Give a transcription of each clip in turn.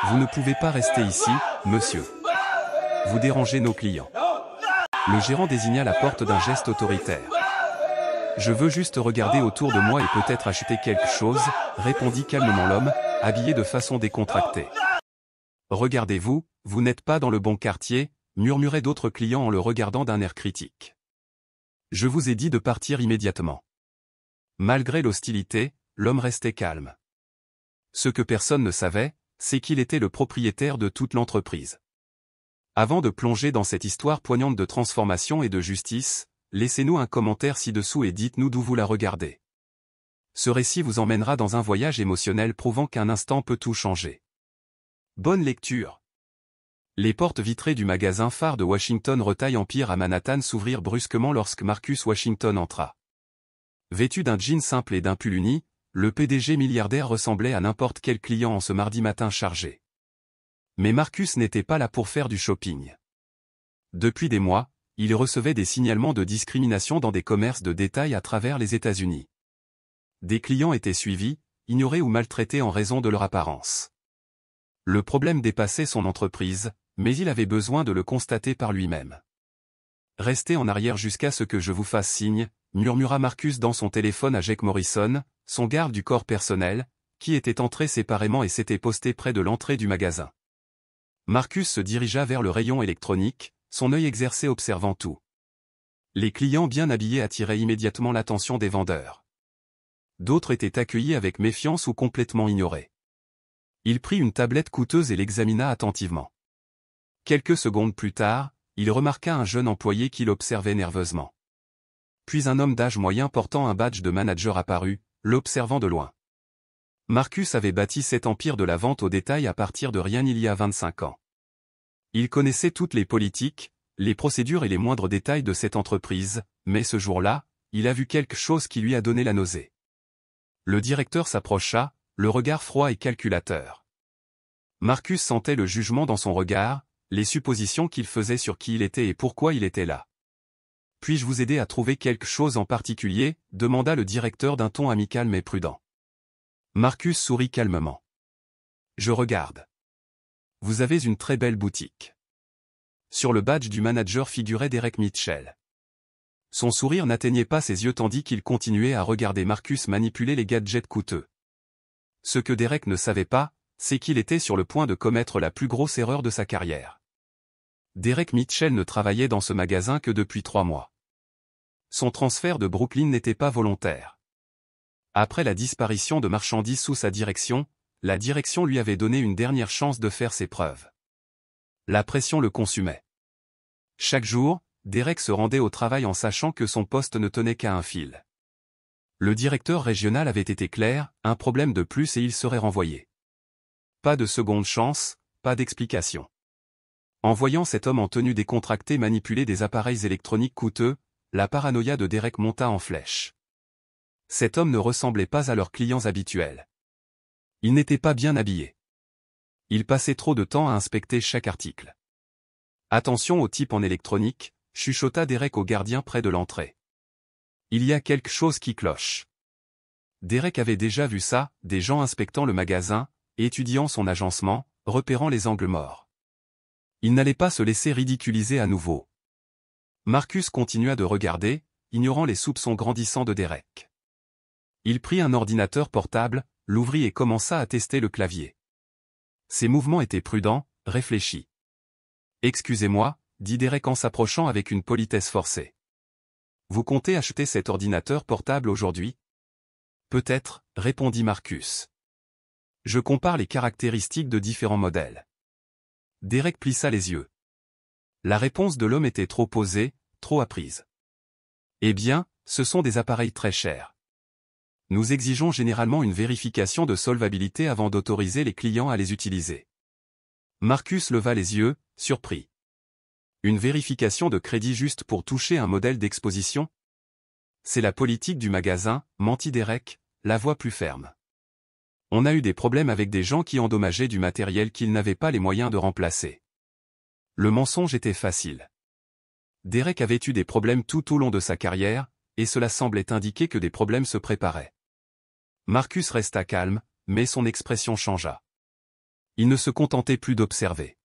Vous ne pouvez pas rester ici, monsieur. Vous dérangez nos clients. Le gérant désigna la porte d'un geste autoritaire. Je veux juste regarder autour de moi et peut-être acheter quelque chose, répondit calmement l'homme, habillé de façon décontractée. Regardez-vous, vous n'êtes pas dans le bon quartier, murmuraient d'autres clients en le regardant d'un air critique. Je vous ai dit de partir immédiatement. Malgré l'hostilité, l'homme restait calme. Ce que personne ne savait, c'est qu'il était le propriétaire de toute l'entreprise. Avant de plonger dans cette histoire poignante de transformation et de justice, laissez-nous un commentaire ci-dessous et dites-nous d'où vous la regardez. Ce récit vous emmènera dans un voyage émotionnel prouvant qu'un instant peut tout changer. Bonne lecture. Les portes vitrées du magasin phare de Washington Retail Empire à Manhattan s'ouvrirent brusquement lorsque Marcus Washington entra. Vêtu d'un jean simple et d'un pull uni, le PDG milliardaire ressemblait à n'importe quel client en ce mardi matin chargé. Mais Marcus n'était pas là pour faire du shopping. Depuis des mois, il recevait des signalements de discrimination dans des commerces de détail à travers les États-Unis. Des clients étaient suivis, ignorés ou maltraités en raison de leur apparence. Le problème dépassait son entreprise, mais il avait besoin de le constater par lui-même. « Restez en arrière jusqu'à ce que je vous fasse signe », murmura Marcus dans son téléphone à Jake Morrison, son garde du corps personnel, qui était entré séparément et s'était posté près de l'entrée du magasin. Marcus se dirigea vers le rayon électronique, son œil exercé observant tout. Les clients bien habillés attiraient immédiatement l'attention des vendeurs. D'autres étaient accueillis avec méfiance ou complètement ignorés. Il prit une tablette coûteuse et l'examina attentivement. Quelques secondes plus tard, il remarqua un jeune employé qui l'observait nerveusement. Puis un homme d'âge moyen portant un badge de manager apparut, l'observant de loin. Marcus avait bâti cet empire de la vente au détail à partir de rien il y a 25 ans. Il connaissait toutes les politiques, les procédures et les moindres détails de cette entreprise, mais ce jour-là, il a vu quelque chose qui lui a donné la nausée. Le directeur s'approcha, le regard froid et calculateur. Marcus sentait le jugement dans son regard, les suppositions qu'il faisait sur qui il était et pourquoi il était là. « Puis-je vous aider à trouver quelque chose en particulier ?» demanda le directeur d'un ton amical mais prudent. Marcus sourit calmement. « Je regarde. Vous avez une très belle boutique. » Sur le badge du manager figurait Derek Mitchell. Son sourire n'atteignait pas ses yeux tandis qu'il continuait à regarder Marcus manipuler les gadgets coûteux. Ce que Derek ne savait pas, c'est qu'il était sur le point de commettre la plus grosse erreur de sa carrière. Derek Mitchell ne travaillait dans ce magasin que depuis 3 mois. Son transfert de Brooklyn n'était pas volontaire. Après la disparition de marchandises sous sa direction, la direction lui avait donné une dernière chance de faire ses preuves. La pression le consumait. Chaque jour, Derek se rendait au travail en sachant que son poste ne tenait qu'à un fil. Le directeur régional avait été clair, un problème de plus et il serait renvoyé. Pas de seconde chance, pas d'explication. En voyant cet homme en tenue décontractée manipuler des appareils électroniques coûteux, la paranoïa de Derek monta en flèche. Cet homme ne ressemblait pas à leurs clients habituels. Il n'était pas bien habillé. Il passait trop de temps à inspecter chaque article. Attention au type en électronique, chuchota Derek au gardien près de l'entrée. Il y a quelque chose qui cloche. Derek avait déjà vu ça, des gens inspectant le magasin, étudiant son agencement, repérant les angles morts. Il n'allait pas se laisser ridiculiser à nouveau. Marcus continua de regarder, ignorant les soupçons grandissants de Derek. Il prit un ordinateur portable, l'ouvrit et commença à tester le clavier. Ses mouvements étaient prudents, réfléchis. « Excusez-moi » dit Derek en s'approchant avec une politesse forcée. « Vous comptez acheter cet ordinateur portable aujourd'hui ?»« Peut-être » répondit Marcus. « Je compare les caractéristiques de différents modèles. » Derek plissa les yeux. La réponse de l'homme était trop posée, trop apprise. « Eh bien, ce sont des appareils très chers. Nous exigeons généralement une vérification de solvabilité avant d'autoriser les clients à les utiliser. » Marcus leva les yeux, surpris. Une vérification de crédit juste pour toucher un modèle d'exposition? C'est la politique du magasin, mentit Derek, la voix plus ferme. On a eu des problèmes avec des gens qui endommageaient du matériel qu'ils n'avaient pas les moyens de remplacer. Le mensonge était facile. Derek avait eu des problèmes tout au long de sa carrière, et cela semblait indiquer que des problèmes se préparaient. Marcus resta calme, mais son expression changea. Il ne se contentait plus d'observer.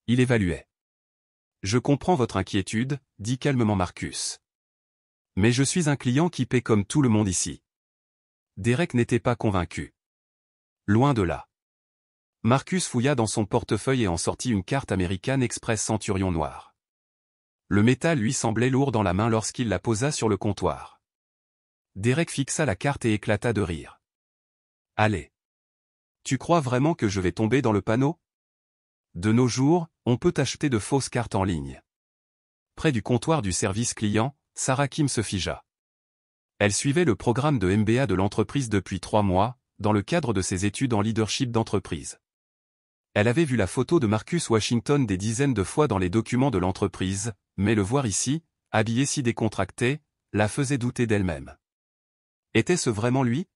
Il évaluait. Je comprends votre inquiétude, dit calmement Marcus. Mais je suis un client qui paie comme tout le monde ici. Derek n'était pas convaincu. Loin de là. Marcus fouilla dans son portefeuille et en sortit une carte American Express Centurion noire. Le métal lui semblait lourd dans la main lorsqu'il la posa sur le comptoir. Derek fixa la carte et éclata de rire. Allez. Tu crois vraiment que je vais tomber dans le panneau? De nos jours, on peut acheter de fausses cartes en ligne. Près du comptoir du service client, Sarah Kim se figea. Elle suivait le programme de MBA de l'entreprise depuis 3 mois, dans le cadre de ses études en leadership d'entreprise. Elle avait vu la photo de Marcus Washington des dizaines de fois dans les documents de l'entreprise, mais le voir ici, habillé si décontracté, la faisait douter d'elle-même. Était-ce vraiment lui?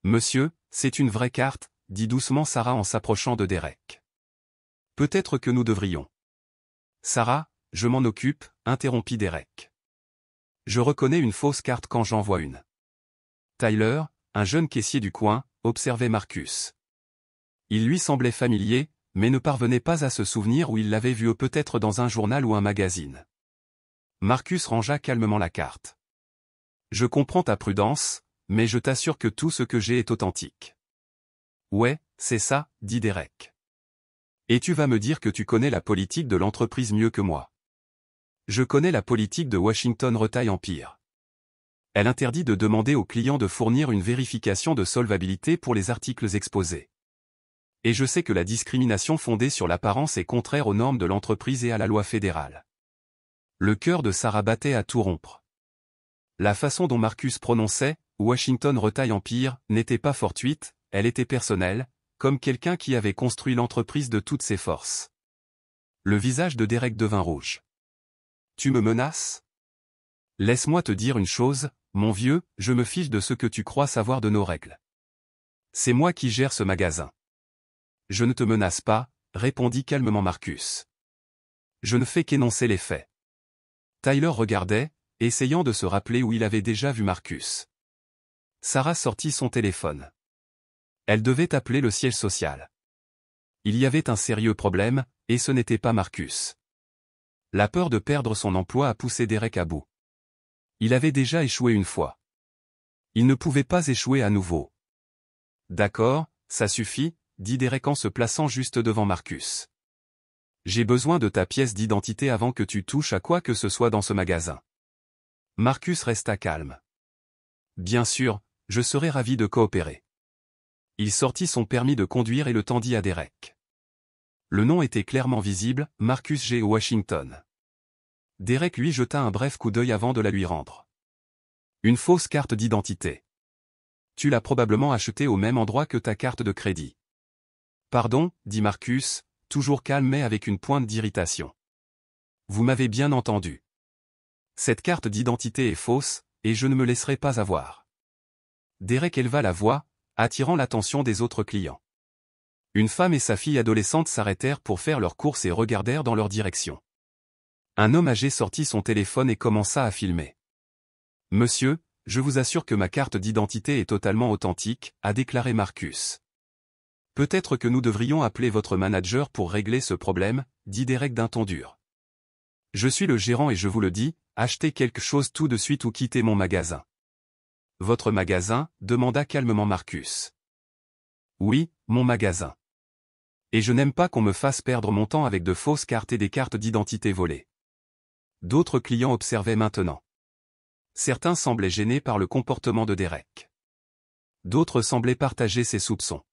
Monsieur, c'est une vraie carte, dit doucement Sarah en s'approchant de Derek. Peut-être que nous devrions. Sarah, je m'en occupe, interrompit Derek. Je reconnais une fausse carte quand j'en vois une. Tyler, un jeune caissier du coin, observait Marcus. Il lui semblait familier, mais ne parvenait pas à se souvenir où il l'avait vu peut-être dans un journal ou un magazine. Marcus rangea calmement la carte. Je comprends ta prudence, mais je t'assure que tout ce que j'ai est authentique. Ouais, c'est ça, dit Derek. Et tu vas me dire que tu connais la politique de l'entreprise mieux que moi. Je connais la politique de Washington Retail Empire. Elle interdit de demander aux clients de fournir une vérification de solvabilité pour les articles exposés. Et je sais que la discrimination fondée sur l'apparence est contraire aux normes de l'entreprise et à la loi fédérale. Le cœur de Sarah battait à tout rompre. La façon dont Marcus prononçait « Washington Retail Empire » n'était pas fortuite, elle était personnelle, comme quelqu'un qui avait construit l'entreprise de toutes ses forces. Le visage de Derek devint rouge. « Tu me menaces? Laisse-moi te dire une chose, mon vieux, je me fiche de ce que tu crois savoir de nos règles. C'est moi qui gère ce magasin. Je ne te menace pas, répondit calmement Marcus. Je ne fais qu'énoncer les faits. Tyler regardait, essayant de se rappeler où il avait déjà vu Marcus. Sarah sortit son téléphone. Elle devait appeler le siège social. Il y avait un sérieux problème, et ce n'était pas Marcus. La peur de perdre son emploi a poussé Derek à bout. Il avait déjà échoué une fois. Il ne pouvait pas échouer à nouveau. D'accord, ça suffit, dit Derek en se plaçant juste devant Marcus. J'ai besoin de ta pièce d'identité avant que tu touches à quoi que ce soit dans ce magasin. Marcus resta calme. Bien sûr, je serai ravi de coopérer. Il sortit son permis de conduire et le tendit à Derek. Le nom était clairement visible, Marcus G. Washington. Derek lui jeta un bref coup d'œil avant de la lui rendre. Une fausse carte d'identité. Tu l'as probablement achetée au même endroit que ta carte de crédit. Pardon, dit Marcus, toujours calme mais avec une pointe d'irritation. Vous m'avez bien entendu. Cette carte d'identité est fausse, et je ne me laisserai pas avoir. Derek éleva la voix, attirant l'attention des autres clients. Une femme et sa fille adolescente s'arrêtèrent pour faire leurs courses et regardèrent dans leur direction. Un homme âgé sortit son téléphone et commença à filmer. « Monsieur, je vous assure que ma carte d'identité est totalement authentique, » a déclaré Marcus. « Peut-être que nous devrions appeler votre manager pour régler ce problème, » dit Derek d'un ton dur. « Je suis le gérant et je vous le dis, achetez quelque chose tout de suite ou quittez mon magasin. » Votre magasin, demanda calmement Marcus. Oui, mon magasin. Et je n'aime pas qu'on me fasse perdre mon temps avec de fausses cartes et des cartes d'identité volées. D'autres clients observaient maintenant. Certains semblaient gênés par le comportement de Derek. D'autres semblaient partager ses soupçons.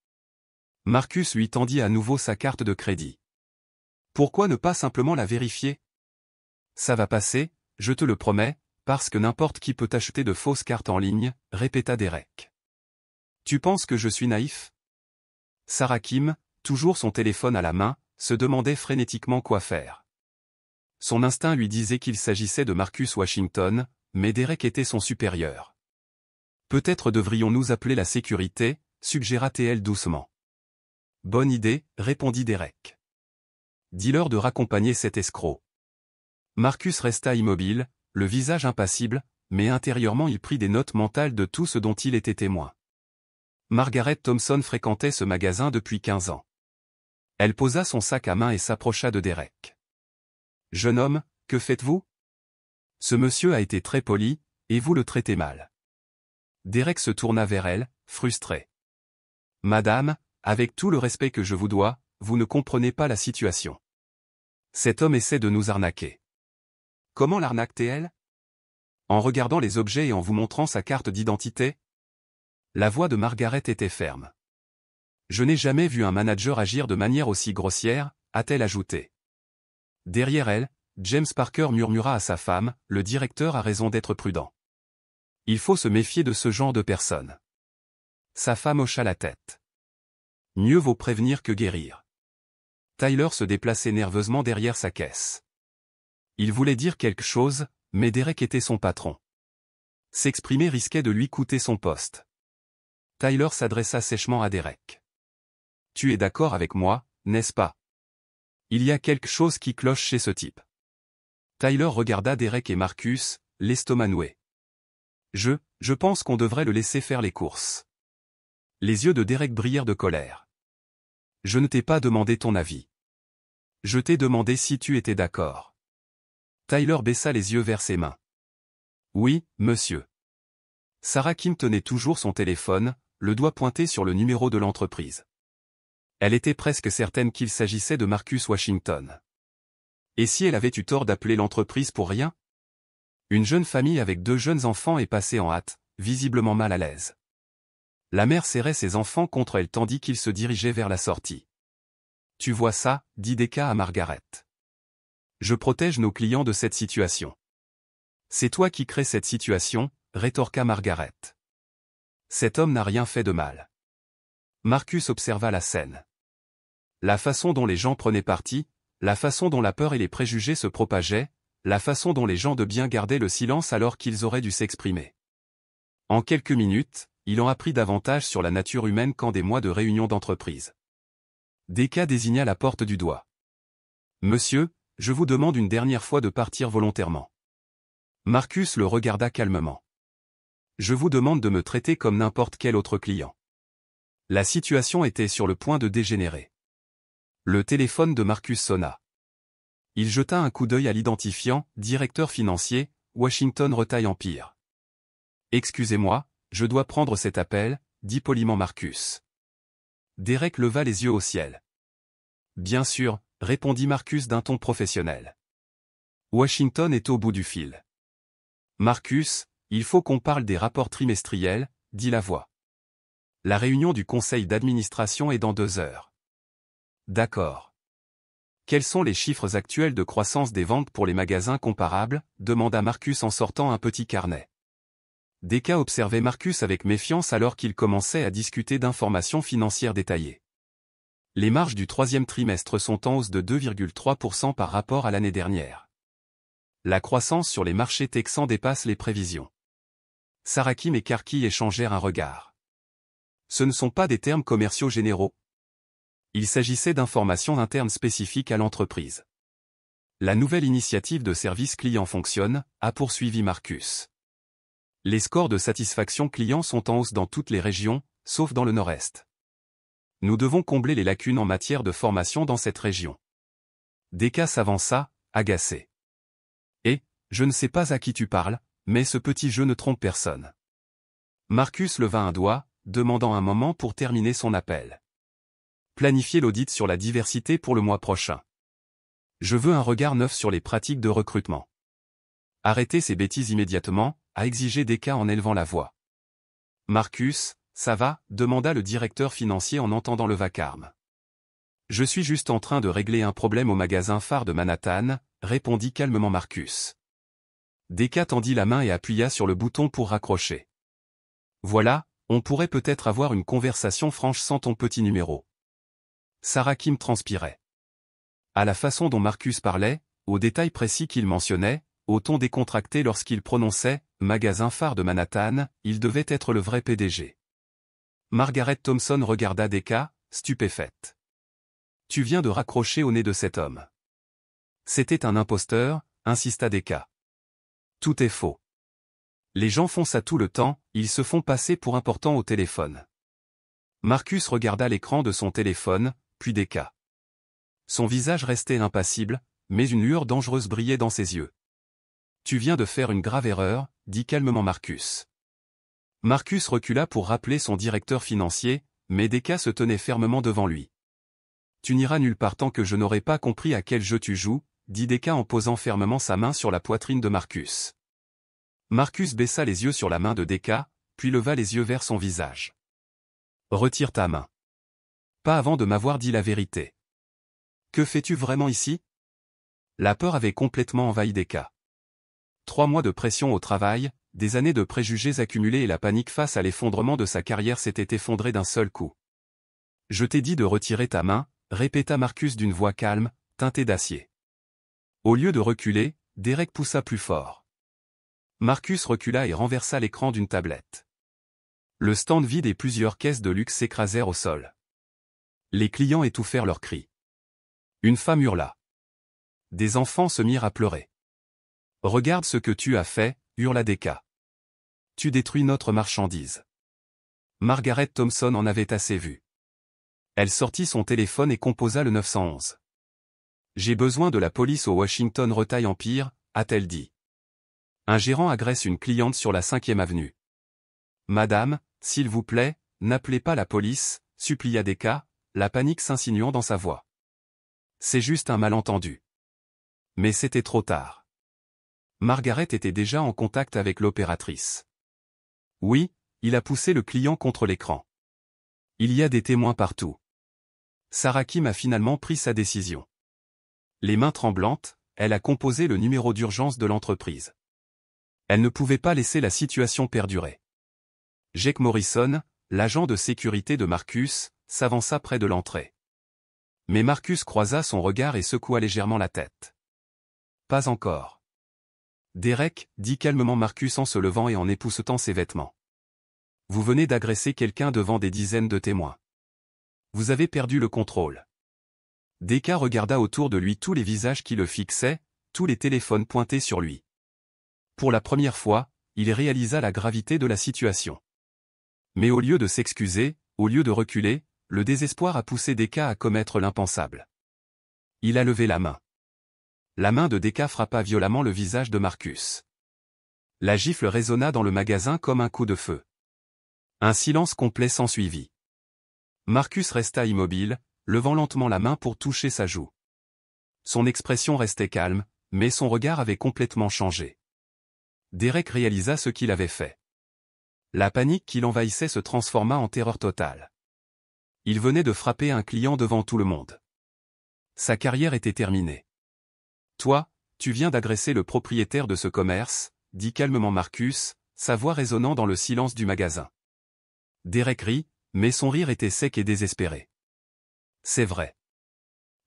Marcus lui tendit à nouveau sa carte de crédit. Pourquoi ne pas simplement la vérifier? Ça va passer, je te le promets, parce que n'importe qui peut acheter de fausses cartes en ligne, répéta Derek. Tu penses que je suis naïf? Sarah Kim, toujours son téléphone à la main, se demandait frénétiquement quoi faire. Son instinct lui disait qu'il s'agissait de Marcus Washington, mais Derek était son supérieur. Peut-être devrions-nous appeler la sécurité, suggéra-t-elle doucement. Bonne idée, répondit Derek. Dis-leur de raccompagner cet escroc. Marcus resta immobile, le visage impassible, mais intérieurement il prit des notes mentales de tout ce dont il était témoin. Margaret Thompson fréquentait ce magasin depuis 15 ans. Elle posa son sac à main et s'approcha de Derek. « Jeune homme, que faites-vous? Ce monsieur a été très poli, et vous le traitez mal. » Derek se tourna vers elle, frustré. « Madame, avec tout le respect que je vous dois, vous ne comprenez pas la situation. Cet homme essaie de nous arnaquer. » « Comment l'arnaque-t-elle? En regardant les objets et en vous montrant sa carte d'identité ?» La voix de Margaret était ferme. « Je n'ai jamais vu un manager agir de manière aussi grossière, » a-t-elle ajouté. Derrière elle, James Parker murmura à sa femme, « Le directeur a raison d'être prudent. Il faut se méfier de ce genre de personnes. » Sa femme hocha la tête. « Mieux vaut prévenir que guérir. » Tyler se déplaçait nerveusement derrière sa caisse. Il voulait dire quelque chose, mais Derek était son patron. S'exprimer risquait de lui coûter son poste. Tyler s'adressa sèchement à Derek. « Tu es d'accord avec moi, n'est-ce pas? Il y a quelque chose qui cloche chez ce type. » Tyler regarda Derek et Marcus, l'estomac noué. « Je pense qu'on devrait le laisser faire les courses. » Les yeux de Derek brillèrent de colère. « Je ne t'ai pas demandé ton avis. Je t'ai demandé si tu étais d'accord. » Tyler baissa les yeux vers ses mains. « Oui, monsieur. » Sarah Kim tenait toujours son téléphone, le doigt pointé sur le numéro de l'entreprise. Elle était presque certaine qu'il s'agissait de Marcus Washington. Et si elle avait eu tort d'appeler l'entreprise pour rien? Une jeune famille avec 2 jeunes enfants est passée en hâte, visiblement mal à l'aise. La mère serrait ses enfants contre elle tandis qu'ils se dirigeaient vers la sortie. « Tu vois ça, » dit Decca à Margaret. « Je protège nos clients de cette situation. »« C'est toi qui crées cette situation, » rétorqua Margaret. « Cet homme n'a rien fait de mal. » Marcus observa la scène. La façon dont les gens prenaient parti, la façon dont la peur et les préjugés se propageaient, la façon dont les gens de bien gardaient le silence alors qu'ils auraient dû s'exprimer. En quelques minutes, il en apprit davantage sur la nature humaine qu'en des mois de réunions d'entreprise. Decca désigna la porte du doigt. « Monsieur, je vous demande une dernière fois de partir volontairement. » Marcus le regarda calmement. « Je vous demande de me traiter comme n'importe quel autre client. » La situation était sur le point de dégénérer. Le téléphone de Marcus sonna. Il jeta un coup d'œil à l'identifiant, directeur financier, Washington Retail Empire. « Excusez-moi, je dois prendre cet appel, » dit poliment Marcus. Derek leva les yeux au ciel. « Bien sûr, » répondit Marcus d'un ton professionnel. Washington est au bout du fil. « Marcus, il faut qu'on parle des rapports trimestriels, » dit la voix. « La réunion du conseil d'administration est dans 2 heures. » D'accord. « Quels sont les chiffres actuels de croissance des ventes pour les magasins comparables ?» demanda Marcus en sortant un petit carnet. Decca observait Marcus avec méfiance alors qu'il commençait à discuter d'informations financières détaillées. Les marges du 3e trimestre sont en hausse de 2,3% par rapport à l'année dernière. La croissance sur les marchés texans dépasse les prévisions. Sarah Kim et Karki échangèrent un regard. Ce ne sont pas des termes commerciaux généraux. Il s'agissait d'informations internes spécifiques à l'entreprise. La nouvelle initiative de service client fonctionne, a poursuivi Marcus. Les scores de satisfaction client sont en hausse dans toutes les régions, sauf dans le Nord-Est. Nous devons combler les lacunes en matière de formation dans cette région. Decca s'avança, agacé. Et, je ne sais pas à qui tu parles, mais ce petit jeu ne trompe personne. Marcus leva un doigt, demandant un moment pour terminer son appel. Planifiez l'audit sur la diversité pour le mois prochain. Je veux un regard neuf sur les pratiques de recrutement. Arrêtez ces bêtises immédiatement, a exigé Decca en élevant la voix. Marcus, ça va, demanda le directeur financier en entendant le vacarme. Je suis juste en train de régler un problème au magasin phare de Manhattan, répondit calmement Marcus. Decca tendit la main et appuya sur le bouton pour raccrocher. Voilà, on pourrait peut-être avoir une conversation franche sans ton petit numéro. Sarah Kim transpirait. À la façon dont Marcus parlait, aux détails précis qu'il mentionnait, au ton décontracté lorsqu'il prononçait « magasin phare de Manhattan », il devait être le vrai PDG. Margaret Thompson regarda Decca, stupéfaite. « Tu viens de raccrocher au nez de cet homme. » « C'était un imposteur, » insista Decca. « Tout est faux. Les gens font ça tout le temps, ils se font passer pour importants au téléphone. » Marcus regarda l'écran de son téléphone, puis Decca. Son visage restait impassible, mais une lueur dangereuse brillait dans ses yeux. « Tu viens de faire une grave erreur, dit calmement Marcus. Marcus recula pour rappeler son directeur financier, mais Decca se tenait fermement devant lui. « Tu n'iras nulle part tant que je n'aurai pas compris à quel jeu tu joues, dit Decca en posant fermement sa main sur la poitrine de Marcus. Marcus baissa les yeux sur la main de Decca, puis leva les yeux vers son visage. « Retire ta main. Pas avant de m'avoir dit la vérité. Que fais-tu vraiment ici ?» La peur avait complètement envahi Decca. 3 mois de pression au travail, des années de préjugés accumulés et la panique face à l'effondrement de sa carrière s'étaient effondrés d'un seul coup. « Je t'ai dit de retirer ta main, » répéta Marcus d'une voix calme, teintée d'acier. Au lieu de reculer, Derek poussa plus fort. Marcus recula et renversa l'écran d'une tablette. Le stand vide et plusieurs caisses de luxe s'écrasèrent au sol. Les clients étouffèrent leurs cris. Une femme hurla. Des enfants se mirent à pleurer. « Regarde ce que tu as fait » hurla Decca. « Tu détruis notre marchandise. » Margaret Thompson en avait assez vu. Elle sortit son téléphone et composa le 911. « J'ai besoin de la police au Washington Retail Empire, » a-t-elle dit. Un gérant agresse une cliente sur la 5e avenue. « Madame, s'il vous plaît, n'appelez pas la police, » supplia Decca, la panique s'insinuant dans sa voix. « C'est juste un malentendu. » Mais c'était trop tard. Margaret était déjà en contact avec l'opératrice. Oui, il a poussé le client contre l'écran. Il y a des témoins partout. Sarah Kim a finalement pris sa décision. Les mains tremblantes, elle a composé le numéro d'urgence de l'entreprise. Elle ne pouvait pas laisser la situation perdurer. Jake Morrison, l'agent de sécurité de Marcus, s'avança près de l'entrée. Mais Marcus croisa son regard et secoua légèrement la tête. Pas encore. Derek, dit calmement Marcus en se levant et en époussetant ses vêtements. Vous venez d'agresser quelqu'un devant des dizaines de témoins. Vous avez perdu le contrôle. Decca regarda autour de lui tous les visages qui le fixaient, tous les téléphones pointés sur lui. Pour la première fois, il réalisa la gravité de la situation. Mais au lieu de s'excuser, au lieu de reculer, le désespoir a poussé Decca à commettre l'impensable. Il a levé la main. La main de Decca frappa violemment le visage de Marcus. La gifle résonna dans le magasin comme un coup de feu. Un silence complet s'ensuivit. Marcus resta immobile, levant lentement la main pour toucher sa joue. Son expression restait calme, mais son regard avait complètement changé. Derek réalisa ce qu'il avait fait. La panique qui l'envahissait se transforma en terreur totale. Il venait de frapper un client devant tout le monde. Sa carrière était terminée. « Toi, tu viens d'agresser le propriétaire de ce commerce, » dit calmement Marcus, sa voix résonnant dans le silence du magasin. Derek rit, mais son rire était sec et désespéré. « C'est vrai.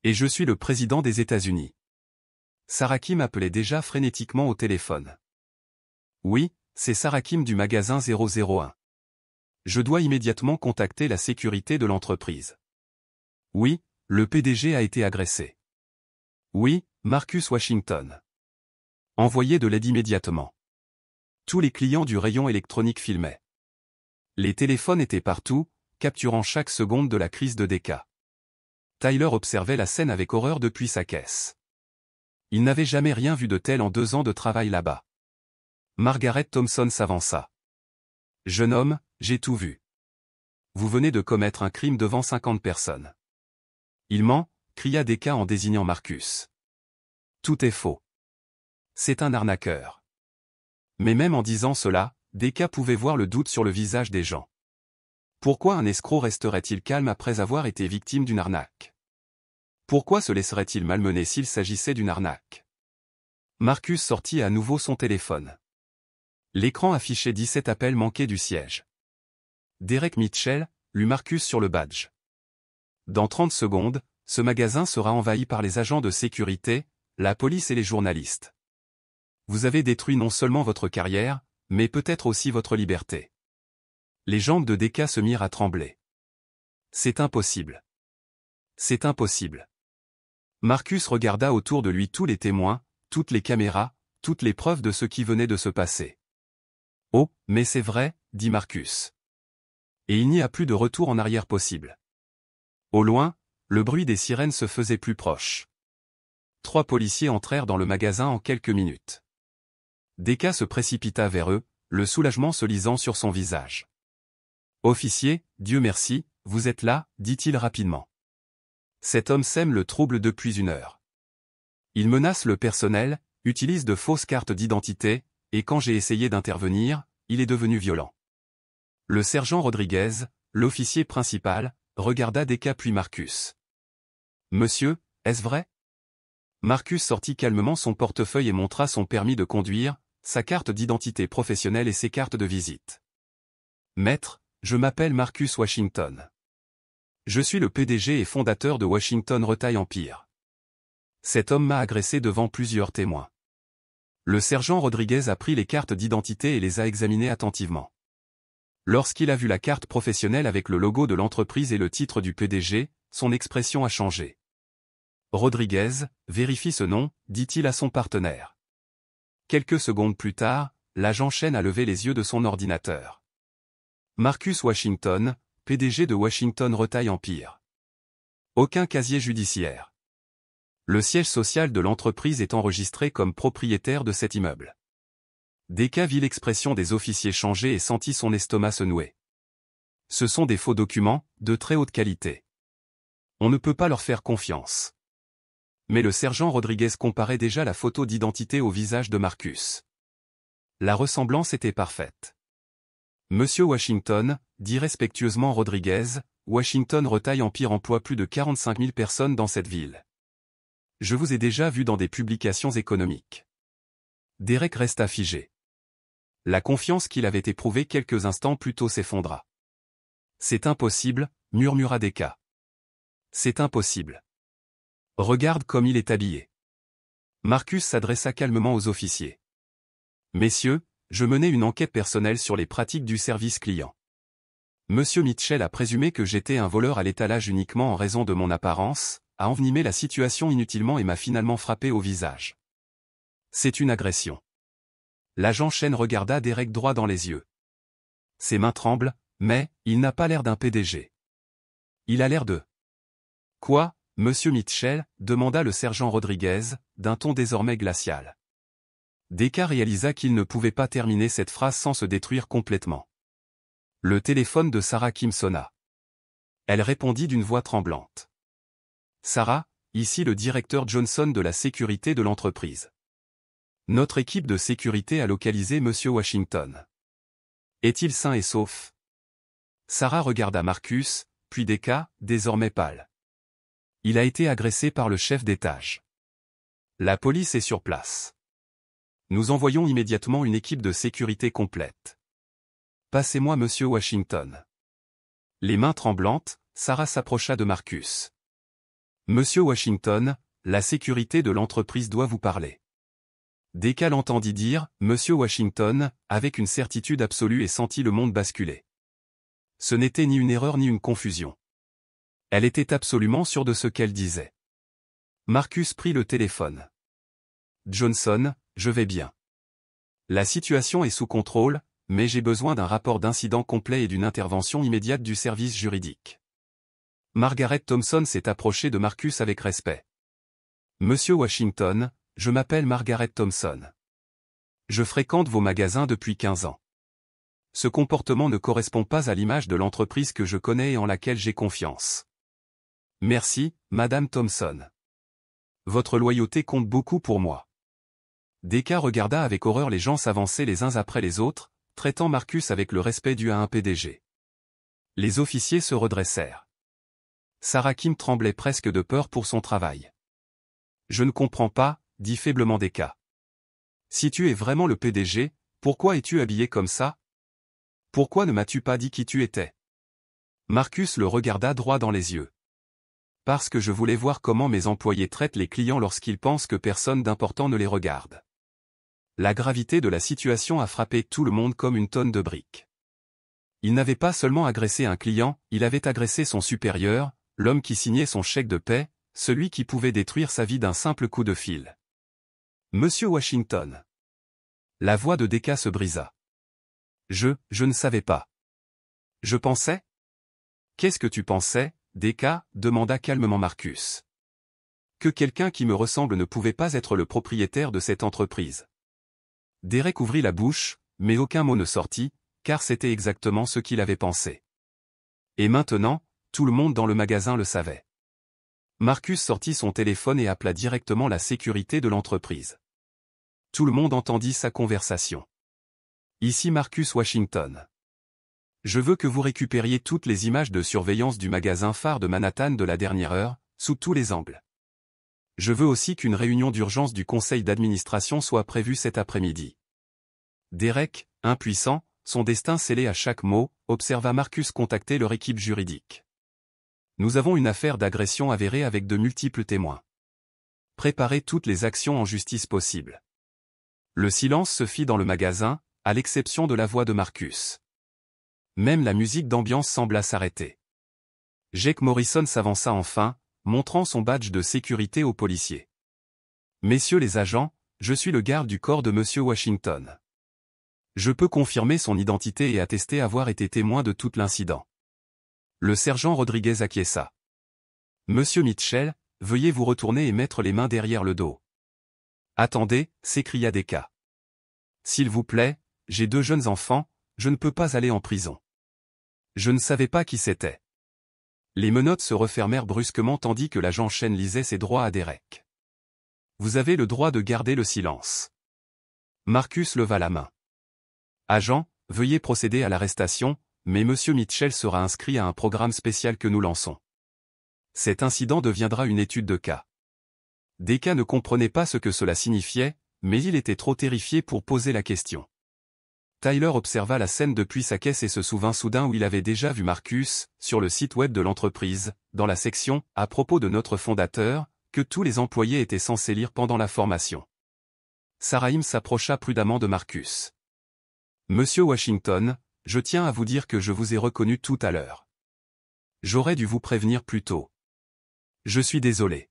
Et je suis le président des États-Unis. » Sarah Kim appelait déjà frénétiquement au téléphone. « Oui, c'est Sarah Kim du magasin 001. Je dois immédiatement contacter la sécurité de l'entreprise. Oui, le PDG a été agressé. Oui, Marcus Washington. Envoyez de l'aide immédiatement. » Tous les clients du rayon électronique filmaient. Les téléphones étaient partout, capturant chaque seconde de la crise de Decca. Tyler observait la scène avec horreur depuis sa caisse. Il n'avait jamais rien vu de tel en 2 ans de travail là-bas. Margaret Thompson s'avança. « Jeune homme, j'ai tout vu. Vous venez de commettre un crime devant 50 personnes. »« Il ment » cria Decca en désignant Marcus. « Tout est faux. C'est un arnaqueur. » Mais même en disant cela, Decca pouvait voir le doute sur le visage des gens. Pourquoi un escroc resterait-il calme après avoir été victime d'une arnaque? Pourquoi se laisserait-il malmener s'il s'agissait d'une arnaque? Marcus sortit à nouveau son téléphone. L'écran affichait 17 appels manqués du siège. Derek Mitchell, lut Marcus sur le badge. Dans 30 secondes, ce magasin sera envahi par les agents de sécurité, la police et les journalistes. Vous avez détruit non seulement votre carrière, mais peut-être aussi votre liberté. Les jambes de Decca se mirent à trembler. C'est impossible. C'est impossible. Marcus regarda autour de lui tous les témoins, toutes les caméras, toutes les preuves de ce qui venait de se passer. Oh, mais c'est vrai, dit Marcus. Et il n'y a plus de retour en arrière possible. Au loin, Le bruit des sirènes se faisait plus proche. 3 policiers entrèrent dans le magasin en quelques minutes. Deka se précipita vers eux, le soulagement se lisant sur son visage. « Officier, Dieu merci, vous êtes là, dit-il rapidement. Cet homme sème le trouble depuis 1 heure. Il menace le personnel, utilise de fausses cartes d'identité, et quand j'ai essayé d'intervenir, il est devenu violent. » Le sergent Rodriguez, l'officier principal, regarda Deka puis Marcus. « Monsieur, est-ce vrai ?» Marcus sortit calmement son portefeuille et montra son permis de conduire, sa carte d'identité professionnelle et ses cartes de visite. « Maître, je m'appelle Marcus Washington. Je suis le PDG et fondateur de Washington Retail Empire. Cet homme m'a agressé devant plusieurs témoins. » Le sergent Rodriguez a pris les cartes d'identité et les a examinées attentivement. Lorsqu'il a vu la carte professionnelle avec le logo de l'entreprise et le titre du PDG, son expression a changé. « Rodriguez, vérifie ce nom, dit-il à son partenaire. Quelques secondes plus tard, l'agent Chen a levé les yeux de son ordinateur. Marcus Washington, PDG de Washington Retail Empire. Aucun casier judiciaire. Le siège social de l'entreprise est enregistré comme propriétaire de cet immeuble. Deka vit l'expression des officiers changer et sentit son estomac se nouer. Ce sont des faux documents, de très haute qualité. On ne peut pas leur faire confiance. Mais le sergent Rodriguez comparait déjà la photo d'identité au visage de Marcus. La ressemblance était parfaite. Monsieur Washington, dit respectueusement Rodriguez, Washington Retail Empire emploie plus de 45 000 personnes dans cette ville. Je vous ai déjà vu dans des publications économiques. Derek resta figé. La confiance qu'il avait éprouvée quelques instants plus tôt s'effondra. C'est impossible, murmura Deka. C'est impossible. Regarde comme il est habillé. Marcus s'adressa calmement aux officiers. Messieurs, je menais une enquête personnelle sur les pratiques du service client. Monsieur Mitchell a présumé que j'étais un voleur à l'étalage uniquement en raison de mon apparence, a envenimé la situation inutilement et m'a finalement frappé au visage. C'est une agression. L'agent Chen regarda Derek droit dans les yeux. Ses mains tremblent, mais, il n'a pas l'air d'un PDG. Il a l'air de... Quoi, monsieur Mitchell, demanda le sergent Rodriguez, d'un ton désormais glacial. Deka réalisa qu'il ne pouvait pas terminer cette phrase sans se détruire complètement. Le téléphone de Sarah Kim sonna. Elle répondit d'une voix tremblante. Sarah, ici le directeur Johnson de la sécurité de l'entreprise. Notre équipe de sécurité a localisé monsieur Washington. Est-il sain et sauf? Sarah regarda Marcus, puis Deka, désormais pâle. Il a été agressé par le chef d'étage. La police est sur place. Nous envoyons immédiatement une équipe de sécurité complète. Passez-moi monsieur Washington. Les mains tremblantes, Sarah s'approcha de Marcus. Monsieur Washington, la sécurité de l'entreprise doit vous parler. Deka l'entendit dire « Monsieur Washington » avec une certitude absolue et sentit le monde basculer. Ce n'était ni une erreur ni une confusion. Elle était absolument sûre de ce qu'elle disait. Marcus prit le téléphone. « Johnson, je vais bien. La situation est sous contrôle, mais j'ai besoin d'un rapport d'incident complet et d'une intervention immédiate du service juridique. » Margaret Thompson s'est approchée de Marcus avec respect. « Monsieur Washington, je m'appelle Margaret Thompson. Je fréquente vos magasins depuis 15 ans. Ce comportement ne correspond pas à l'image de l'entreprise que je connais et en laquelle j'ai confiance. Merci, Madame Thompson. Votre loyauté compte beaucoup pour moi. » Deka regarda avec horreur les gens s'avancer les uns après les autres, traitant Marcus avec le respect dû à un PDG. Les officiers se redressèrent. Sarah Kim tremblait presque de peur pour son travail. « Je ne comprends pas, » dit faiblement Deka. « Si tu es vraiment le PDG, pourquoi es-tu habillé comme ça? Pourquoi ne m'as-tu pas dit qui tu étais? » Marcus le regarda droit dans les yeux. « Parce que je voulais voir comment mes employés traitent les clients lorsqu'ils pensent que personne d'important ne les regarde. » La gravité de la situation a frappé tout le monde comme une tonne de briques. Il n'avait pas seulement agressé un client, il avait agressé son supérieur, l'homme qui signait son chèque de paie, celui qui pouvait détruire sa vie d'un simple coup de fil. « Monsieur Washington. » La voix de Deka se brisa. « Je ne savais pas. Je pensais? » « Qu'est-ce que tu pensais, DK, demanda calmement Marcus. Que quelqu'un qui me ressemble ne pouvait pas être le propriétaire de cette entreprise. Derek ouvrit la bouche, mais aucun mot ne sortit, car c'était exactement ce qu'il avait pensé. Et maintenant, tout le monde dans le magasin le savait. Marcus sortit son téléphone et appela directement la sécurité de l'entreprise. Tout le monde entendit sa conversation. Ici Marcus Washington. Je veux que vous récupériez toutes les images de surveillance du magasin phare de Manhattan de la dernière heure, sous tous les angles. Je veux aussi qu'une réunion d'urgence du conseil d'administration soit prévue cet après-midi. Derek, impuissant, son destin scellé à chaque mot, observa Marcus contacter leur équipe juridique. Nous avons une affaire d'agression avérée avec de multiples témoins. Préparez toutes les actions en justice possibles. Le silence se fit dans le magasin, à l'exception de la voix de Marcus. Même la musique d'ambiance sembla s'arrêter. Jake Morrison s'avança enfin, montrant son badge de sécurité aux policiers. Messieurs les agents, je suis le garde du corps de Monsieur Washington. Je peux confirmer son identité et attester avoir été témoin de tout l'incident. Le sergent Rodriguez acquiesça. Monsieur Mitchell, veuillez vous retourner et mettre les mains derrière le dos. Attendez, s'écria DK. S'il vous plaît, j'ai 2 jeunes enfants, je ne peux pas aller en prison. Je ne savais pas qui c'était. Les menottes se refermèrent brusquement tandis que l'agent Chen lisait ses droits à Derek. Vous avez le droit de garder le silence. Marcus leva la main. Agent, veuillez procéder à l'arrestation, mais Monsieur Mitchell sera inscrit à un programme spécial que nous lançons. Cet incident deviendra une étude de cas. DK ne comprenait pas ce que cela signifiait, mais il était trop terrifié pour poser la question. Tyler observa la scène depuis sa caisse et se souvint soudain où il avait déjà vu Marcus, sur le site web de l'entreprise, dans la section « À propos de notre fondateur », que tous les employés étaient censés lire pendant la formation. Sarahim s'approcha prudemment de Marcus. « Monsieur Washington, je tiens à vous dire que je vous ai reconnu tout à l'heure. J'aurais dû vous prévenir plus tôt. Je suis désolé. »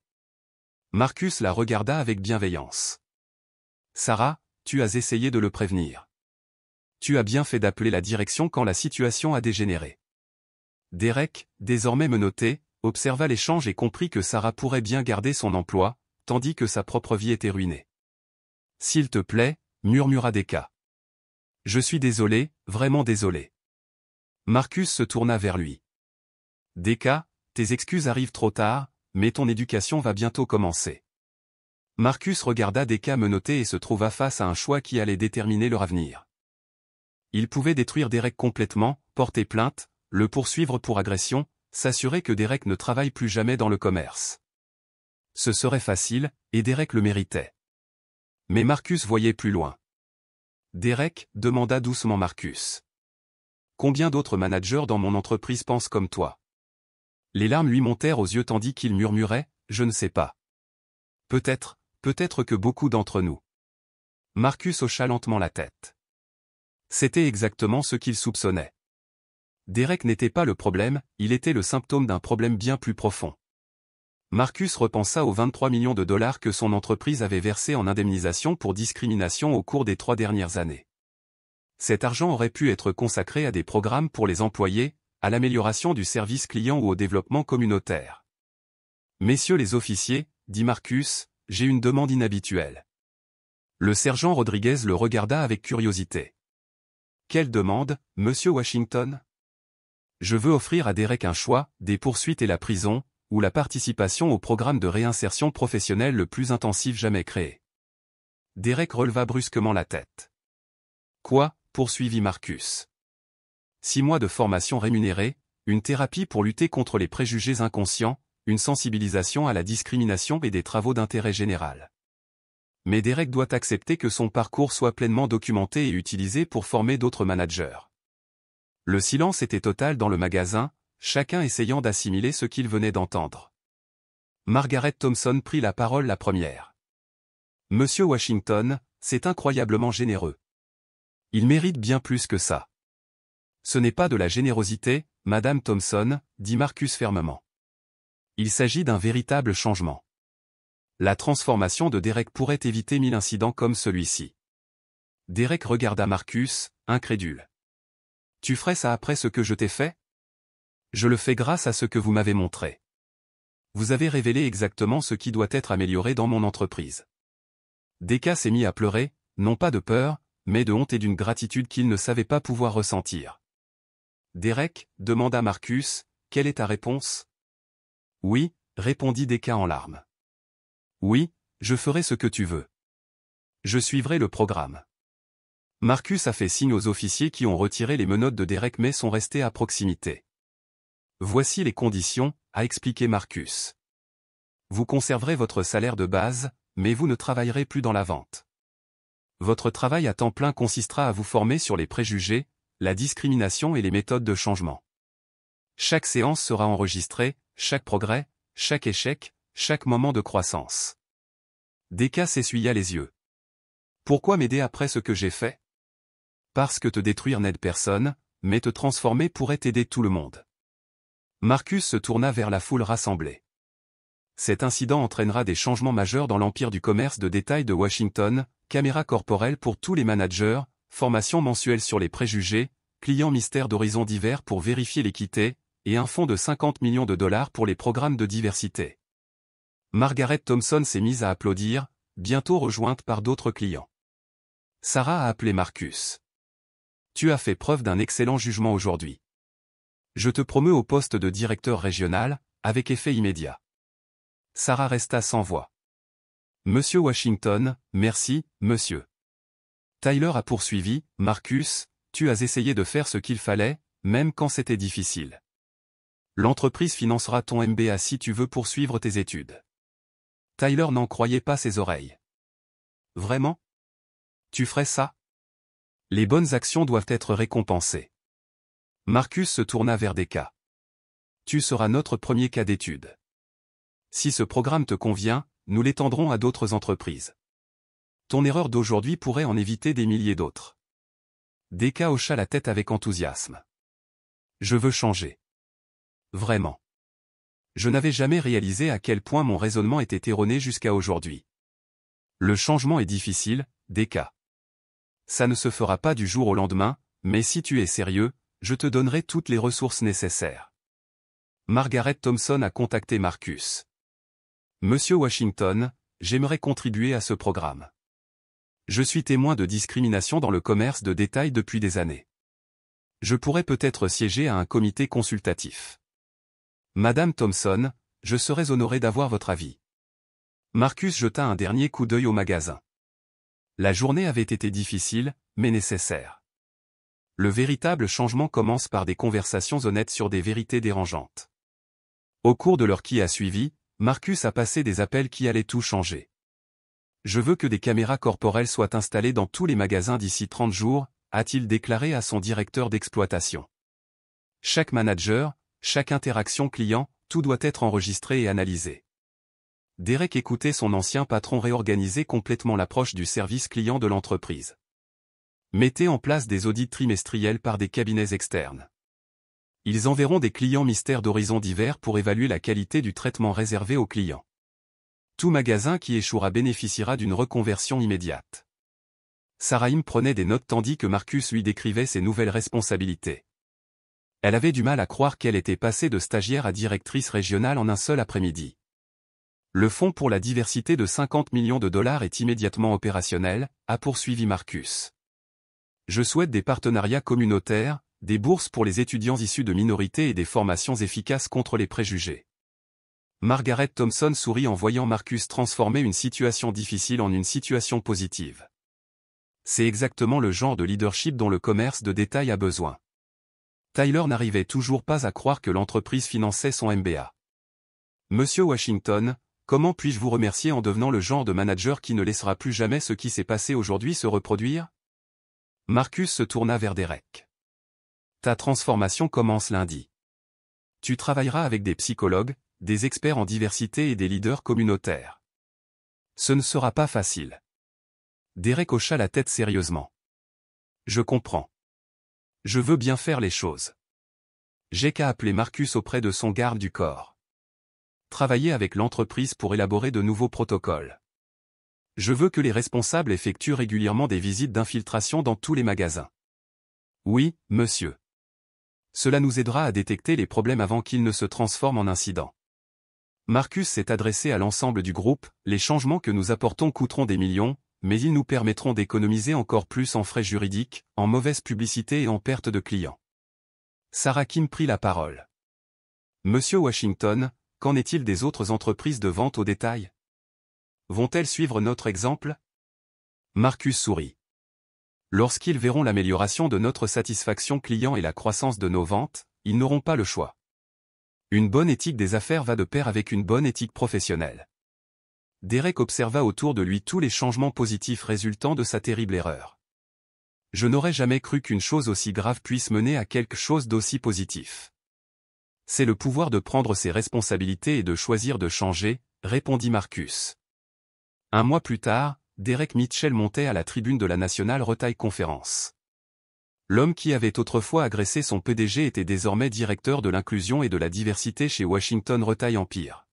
Marcus la regarda avec bienveillance. « Sarah, tu as essayé de le prévenir. Tu as bien fait d'appeler la direction quand la situation a dégénéré. » Derek, désormais menotté, observa l'échange et comprit que Sarah pourrait bien garder son emploi, tandis que sa propre vie était ruinée. « S'il te plaît, » murmura DK. « Je suis désolé, vraiment désolé. » Marcus se tourna vers lui. « DK, tes excuses arrivent trop tard, mais ton éducation va bientôt commencer. » Marcus regarda DK menotté et se trouva face à un choix qui allait déterminer leur avenir. Il pouvait détruire Derek complètement, porter plainte, le poursuivre pour agression, s'assurer que Derek ne travaille plus jamais dans le commerce. Ce serait facile, et Derek le méritait. Mais Marcus voyait plus loin. « Derek, » demanda doucement Marcus. « Combien d'autres managers dans mon entreprise pensent comme toi ?» Les larmes lui montèrent aux yeux tandis qu'il murmurait « Je ne sais pas. Peut-être que beaucoup d'entre nous. » Marcus hocha lentement la tête. C'était exactement ce qu'il soupçonnait. Derek n'était pas le problème, il était le symptôme d'un problème bien plus profond. Marcus repensa aux 23 millions de dollars que son entreprise avait versés en indemnisation pour discrimination au cours des 3 dernières années. Cet argent aurait pu être consacré à des programmes pour les employés, à l'amélioration du service client ou au développement communautaire. « Messieurs les officiers, » dit Marcus, « j'ai une demande inhabituelle. » Le sergent Rodriguez le regarda avec curiosité. « Quelle demande, monsieur Washington ? » Je veux offrir à Derek un choix, des poursuites et la prison, ou la participation au programme de réinsertion professionnelle le plus intensif jamais créé. Derek releva brusquement la tête. Quoi, poursuivit Marcus. 6 mois de formation rémunérée, une thérapie pour lutter contre les préjugés inconscients, une sensibilisation à la discrimination et des travaux d'intérêt général. Mais Derek doit accepter que son parcours soit pleinement documenté et utilisé pour former d'autres managers. Le silence était total dans le magasin, chacun essayant d'assimiler ce qu'il venait d'entendre. Margaret Thompson prit la parole la première. « Monsieur Washington, c'est incroyablement généreux. Il mérite bien plus que ça. » « Ce n'est pas de la générosité, Madame Thompson, » dit Marcus fermement. « Il s'agit d'un véritable changement. La transformation de Derek pourrait éviter 1000 incidents comme celui-ci. » Derek regarda Marcus, incrédule. « Tu ferais ça après ce que je t'ai fait ? Je le fais grâce à ce que vous m'avez montré. Vous avez révélé exactement ce qui doit être amélioré dans mon entreprise. Deka s'est mis à pleurer, non pas de peur, mais de honte et d'une gratitude qu'il ne savait pas pouvoir ressentir. Derek, demanda Marcus, quelle est ta réponse? Oui, répondit Deka en larmes. Oui, je ferai ce que tu veux. Je suivrai le programme. Marcus a fait signe aux officiers qui ont retiré les menottes de Derek mais sont restés à proximité. Voici les conditions, a expliqué Marcus. Vous conserverez votre salaire de base, mais vous ne travaillerez plus dans la vente. Votre travail à temps plein consistera à vous former sur les préjugés, la discrimination et les méthodes de changement. Chaque séance sera enregistrée, chaque progrès, chaque échec, chaque moment de croissance. Deka s'essuya les yeux. Pourquoi m'aider après ce que j'ai fait? Parce que te détruire n'aide personne, mais te transformer pourrait aider tout le monde. Marcus se tourna vers la foule rassemblée. Cet incident entraînera des changements majeurs dans l'empire du commerce de détail de Washington, caméra corporelle pour tous les managers, formation mensuelle sur les préjugés, clients mystères d'horizons divers pour vérifier l'équité, et un fonds de 50 millions de dollars pour les programmes de diversité. Margaret Thompson s'est mise à applaudir, bientôt rejointe par d'autres clients. Sarah a appelé Marcus. Tu as fait preuve d'un excellent jugement aujourd'hui. Je te promeux au poste de directeur régional, avec effet immédiat. Sarah resta sans voix. Monsieur Washington, merci, monsieur. Tyler a poursuivi, Marcus, tu as essayé de faire ce qu'il fallait, même quand c'était difficile. L'entreprise financera ton MBA si tu veux poursuivre tes études. Tyler n'en croyait pas ses oreilles. Vraiment? Tu ferais ça? Les bonnes actions doivent être récompensées. Marcus se tourna vers Deka. Tu seras notre premier cas d'étude. Si ce programme te convient, nous l'étendrons à d'autres entreprises. Ton erreur d'aujourd'hui pourrait en éviter des milliers d'autres. Deka hocha la tête avec enthousiasme. Je veux changer. Vraiment. Je n'avais jamais réalisé à quel point mon raisonnement était erroné jusqu'à aujourd'hui. Le changement est difficile, Deka. Ça ne se fera pas du jour au lendemain, mais si tu es sérieux, je te donnerai toutes les ressources nécessaires. Margaret Thompson a contacté Marcus. Monsieur Washington, j'aimerais contribuer à ce programme. Je suis témoin de discrimination dans le commerce de détail depuis des années. Je pourrais peut-être siéger à un comité consultatif. Madame Thompson, je serais honoré d'avoir votre avis. Marcus jeta un dernier coup d'œil au magasin. La journée avait été difficile, mais nécessaire. Le véritable changement commence par des conversations honnêtes sur des vérités dérangeantes. Au cours de l'heure qui a suivi, Marcus a passé des appels qui allaient tout changer. Je veux que des caméras corporelles soient installées dans tous les magasins d'ici 30 jours, a-t-il déclaré à son directeur d'exploitation. Chaque manager, chaque interaction client, tout doit être enregistré et analysé. Derek écoutait son ancien patron réorganiser complètement l'approche du service client de l'entreprise. Mettez en place des audits trimestriels par des cabinets externes. Ils enverront des clients mystères d'horizons divers pour évaluer la qualité du traitement réservé aux clients. Tout magasin qui échouera bénéficiera d'une reconversion immédiate. Sarahim prenait des notes tandis que Marcus lui décrivait ses nouvelles responsabilités. Elle avait du mal à croire qu'elle était passée de stagiaire à directrice régionale en un seul après-midi. Le fonds pour la diversité de 50 millions de dollars est immédiatement opérationnel, a poursuivi Marcus. Je souhaite des partenariats communautaires, des bourses pour les étudiants issus de minorités et des formations efficaces contre les préjugés. Margaret Thompson sourit en voyant Marcus transformer une situation difficile en une situation positive. C'est exactement le genre de leadership dont le commerce de détail a besoin. Tyler n'arrivait toujours pas à croire que l'entreprise finançait son MBA. Monsieur Washington, comment puis-je vous remercier en devenant le genre de manager qui ne laissera plus jamais ce qui s'est passé aujourd'hui se reproduire? Marcus se tourna vers Derek. Ta transformation commence lundi. Tu travailleras avec des psychologues, des experts en diversité et des leaders communautaires. Ce ne sera pas facile. Derek hocha la tête sérieusement. Je comprends. Je veux bien faire les choses. J'ai qu'à appeler Marcus auprès de son garde du corps. Travailler avec l'entreprise pour élaborer de nouveaux protocoles. Je veux que les responsables effectuent régulièrement des visites d'infiltration dans tous les magasins. Oui, monsieur. Cela nous aidera à détecter les problèmes avant qu'ils ne se transforment en incidents. Marcus s'est adressé à l'ensemble du groupe, les changements que nous apportons coûteront des millions, mais ils nous permettront d'économiser encore plus en frais juridiques, en mauvaise publicité et en perte de clients. Sarah Kim prit la parole. Monsieur Washington, qu'en est-il des autres entreprises de vente au détail? Vont-elles suivre notre exemple? Marcus sourit. Lorsqu'ils verront l'amélioration de notre satisfaction client et la croissance de nos ventes, ils n'auront pas le choix. Une bonne éthique des affaires va de pair avec une bonne éthique professionnelle. Derek observa autour de lui tous les changements positifs résultant de sa terrible erreur. Je n'aurais jamais cru qu'une chose aussi grave puisse mener à quelque chose d'aussi positif. C'est le pouvoir de prendre ses responsabilités et de choisir de changer, répondit Marcus. Un mois plus tard, Derek Mitchell montait à la tribune de la National Retail Conference. L'homme qui avait autrefois agressé son PDG était désormais directeur de l'inclusion et de la diversité chez Washington Retail Empire.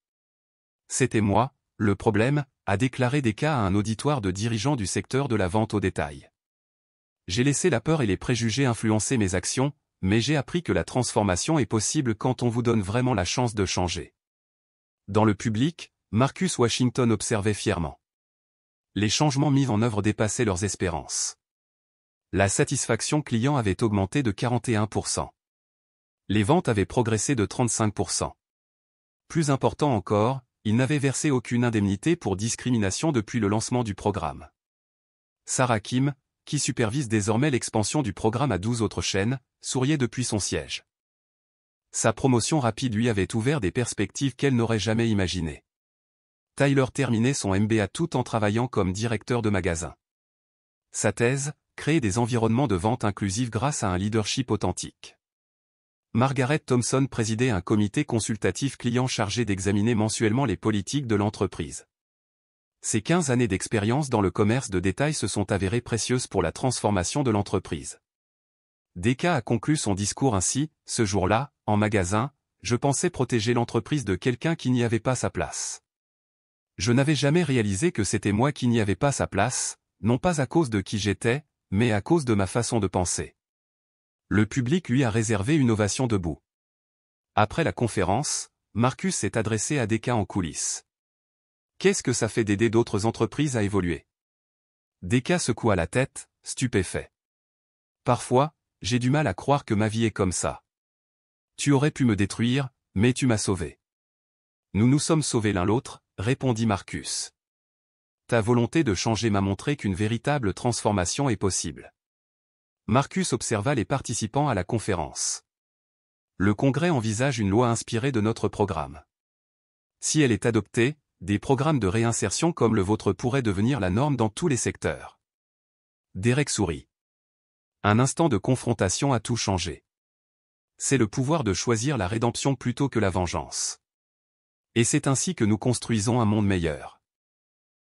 C'était moi, le problème, a déclaré DK à un auditoire de dirigeants du secteur de la vente au détail. J'ai laissé la peur et les préjugés influencer mes actions, mais j'ai appris que la transformation est possible quand on vous donne vraiment la chance de changer. Dans le public, Marcus Washington observait fièrement. Les changements mis en œuvre dépassaient leurs espérances. La satisfaction client avait augmenté de 41%. Les ventes avaient progressé de 35%. Plus important encore, il n'avait versé aucune indemnité pour discrimination depuis le lancement du programme. Sarah Kim, qui supervise désormais l'expansion du programme à 12 autres chaînes, souriait depuis son siège. Sa promotion rapide lui avait ouvert des perspectives qu'elle n'aurait jamais imaginées. Tyler terminait son MBA tout en travaillant comme directeur de magasin. Sa thèse, créer des environnements de vente inclusifs grâce à un leadership authentique. Margaret Thompson présidait un comité consultatif client chargé d'examiner mensuellement les politiques de l'entreprise. Ses 15 années d'expérience dans le commerce de détail se sont avérées précieuses pour la transformation de l'entreprise. DK a conclu son discours ainsi, ce jour-là, en magasin, je pensais protéger l'entreprise de quelqu'un qui n'y avait pas sa place. Je n'avais jamais réalisé que c'était moi qui n'y avais pas sa place, non pas à cause de qui j'étais, mais à cause de ma façon de penser. Le public lui a réservé une ovation debout. Après la conférence, Marcus s'est adressé à DK en coulisses. Qu'est-ce que ça fait d'aider d'autres entreprises à évoluer? DK secoua la tête, stupéfait. Parfois, j'ai du mal à croire que ma vie est comme ça. Tu aurais pu me détruire, mais tu m'as sauvé. Nous nous sommes sauvés l'un l'autre, répondit Marcus. Ta volonté de changer m'a montré qu'une véritable transformation est possible. Marcus observa les participants à la conférence. Le Congrès envisage une loi inspirée de notre programme. Si elle est adoptée, des programmes de réinsertion comme le vôtre pourraient devenir la norme dans tous les secteurs. Derek sourit. Un instant de confrontation a tout changé. C'est le pouvoir de choisir la rédemption plutôt que la vengeance. Et c'est ainsi que nous construisons un monde meilleur.